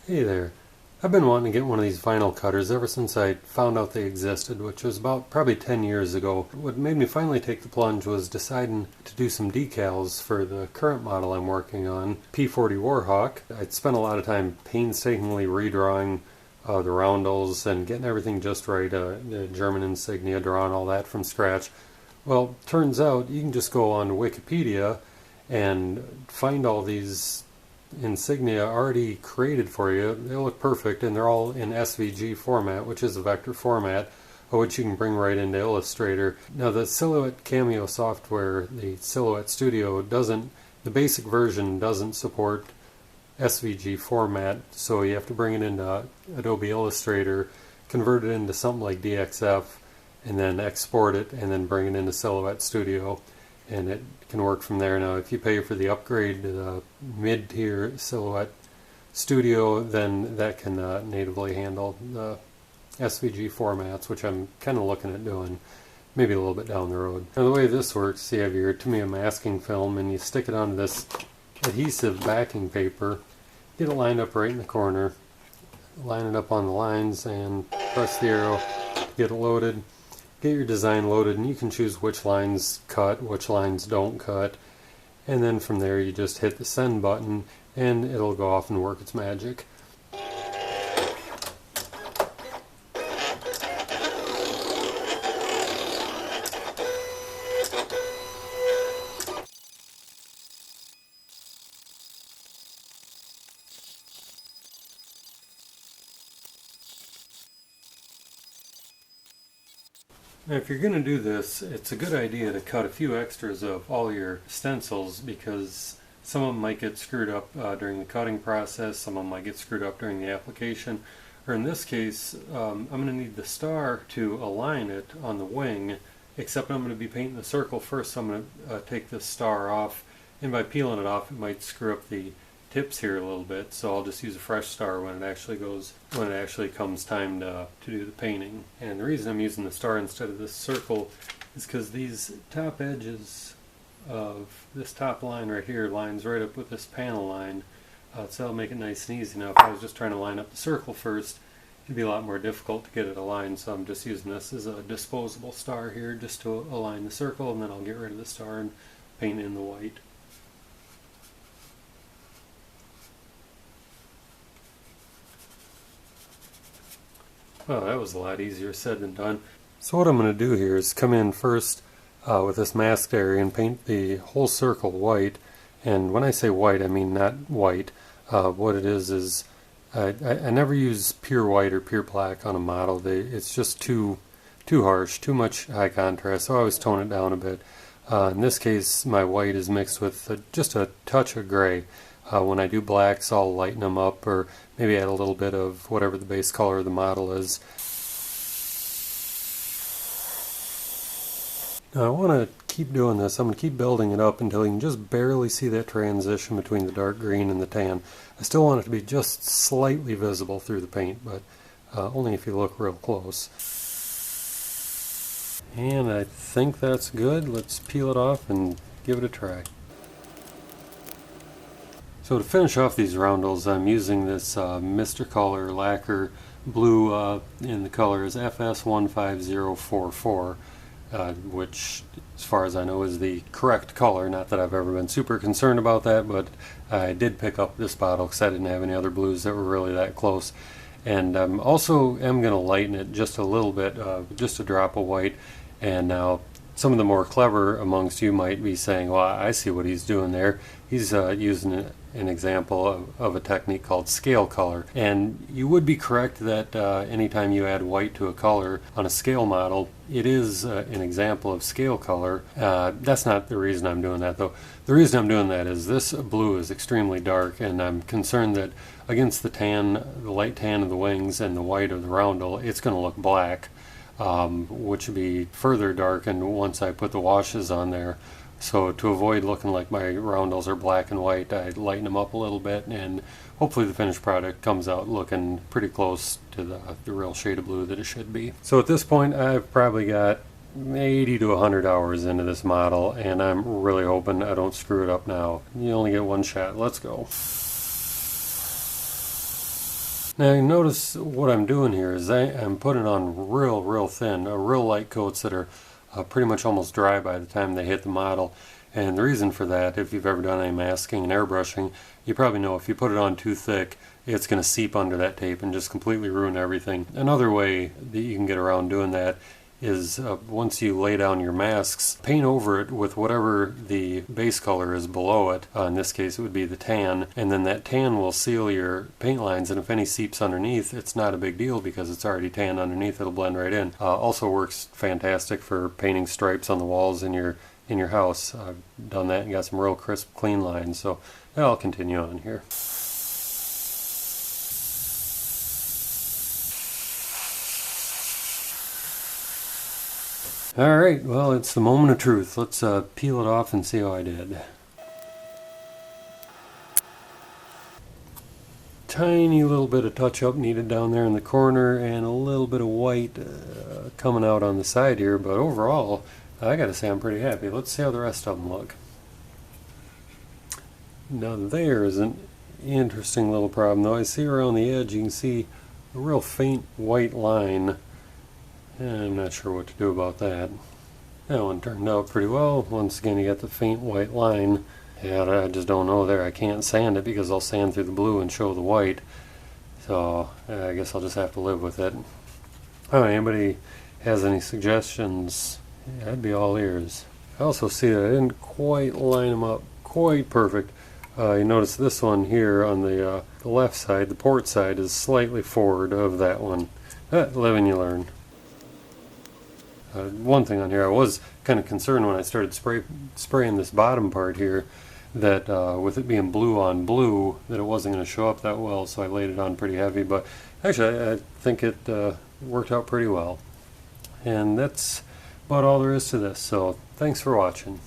Hey there. I've been wanting to get one of these vinyl cutters ever since I found out they existed, which was about probably 10 years ago. What made me finally take the plunge was deciding to do some decals for the current model I'm working on, P40 Warhawk. I'd spent a lot of time painstakingly redrawing the roundels and getting everything just right, the German insignia, drawing all that from scratch. Well, turns out you can just go on Wikipedia and find all these insignia already created for you. They look perfect, and they're all in SVG format, which is a vector format, which you can bring right into Illustrator. Now, the Silhouette Cameo software, the Silhouette Studio, the basic version doesn't support SVG format, so you have to bring it into Adobe Illustrator, convert it into something like DXF, and then export it, and then bring it into Silhouette Studio, and it can work from there. Now, if you pay for the upgrade to the mid-tier Silhouette Studio, then that can natively handle the SVG formats, which I'm kind of looking at doing maybe a little bit down the road. Now, the way this works, you have your Tamiya masking film, and you stick it onto this adhesive backing paper, get it lined up right in the corner, line it up on the lines, and press the arrow, get it loaded. Get your design loaded, and you can choose which lines cut, which lines don't cut, and then from there you just hit the send button and it'll go off and work its magic. Now, if you're going to do this, it's a good idea to cut a few extras of all your stencils, because some of them might get screwed up during the cutting process, some of them might get screwed up during the application, or in this case, I'm going to need the star to align it on the wing, except I'm going to be painting the circle first, so I'm going to take this star off, and by peeling it off it might screw up the tips here a little bit, so I'll just use a fresh star when it actually comes time to do the painting. And the reason I'm using the star instead of this circle is because these top edges of this top line right here lines right up with this panel line, so that'll make it nice and easy. Now, if I was just trying to line up the circle first, it'd be a lot more difficult to get it aligned, so I'm just using this as a disposable star here just to align the circle, and then I'll get rid of the star and paint in the white. Well, that was a lot easier said than done. So what I'm going to do here is come in first with this masked area and paint the whole circle white. And when I say white, I mean not white. What it is I never use pure white or pure black on a model. It's just too harsh, too much high contrast, so I always tone it down a bit. In this case, my white is mixed with just a touch of gray. When I do blacks, I'll lighten them up, or maybe add a little bit of whatever the base color of the model is. Now, I want to keep doing this. I'm going to keep building it up until you can just barely see that transition between the dark green and the tan. I still want it to be just slightly visible through the paint, but only if you look real close. And I think that's good. Let's peel it off and give it a try. So to finish off these roundels, I'm using this Mr. Color lacquer blue, and the color is FS15044, which, as far as I know, is the correct color. Not that I've ever been super concerned about that, but I did pick up this bottle because I didn't have any other blues that were really that close. And also am going to lighten it just a little bit, just a drop of white. And now, some of the more clever amongst you might be saying, well, I see what he's doing there. He's using an example of a technique called scale color. And you would be correct that anytime you add white to a color on a scale model, it is an example of scale color. That's not the reason I'm doing that, though. The reason I'm doing that is this blue is extremely dark, and I'm concerned that against the tan, the light tan of the wings and the white of the roundel, it's going to look black. Which would be further darkened once I put the washes on there. So to avoid looking like my roundels are black and white, I lighten them up a little bit, and hopefully the finished product comes out looking pretty close to the real shade of blue that it should be. So at this point, I've probably got 80 to 100 hours into this model, and I'm really hoping I don't screw it up now. You only get one shot. Let's go. Now you notice what I'm doing here is I'm putting on real thin, real light coats that are pretty much almost dry by the time they hit the model. And the reason for that, if you've ever done any masking and airbrushing, you probably know if you put it on too thick, it's going to seep under that tape and just completely ruin everything. Another way that you can get around doing that is once you lay down your masks, paint over it with whatever the base color is below it. In this case it would be the tan, and then that tan will seal your paint lines, and if any seeps underneath, it's not a big deal because it's already tan underneath. It'll blend right in. Also works fantastic for painting stripes on the walls in your house. I've done that and got some real crisp clean lines, so I'll continue on here. Alright, well, it's the moment of truth. Let's peel it off and see how I did. Tiny little bit of touch-up needed down there in the corner, and a little bit of white coming out on the side here, but overall, I gotta say I'm pretty happy. Let's see how the rest of them look. Now there's an interesting little problem, though. I see around the edge, you can see a real faint white line. I'm not sure what to do about that. That one turned out pretty well. Once again, you got the faint white line. Yeah, I just don't know there. I can't sand it because I'll sand through the blue and show the white. So I guess I'll just have to live with it. Anybody has any suggestions? Yeah, I'd be all ears. I also see that I didn't quite line them up quite perfect. You notice this one here on the left side, the port side, is slightly forward of that one. Live and you learn. One thing on here, I was kind of concerned when I started spraying this bottom part here that with it being blue on blue, that it wasn't going to show up that well, so I laid it on pretty heavy, but actually I think it worked out pretty well. And that's about all there is to this, so thanks for watching.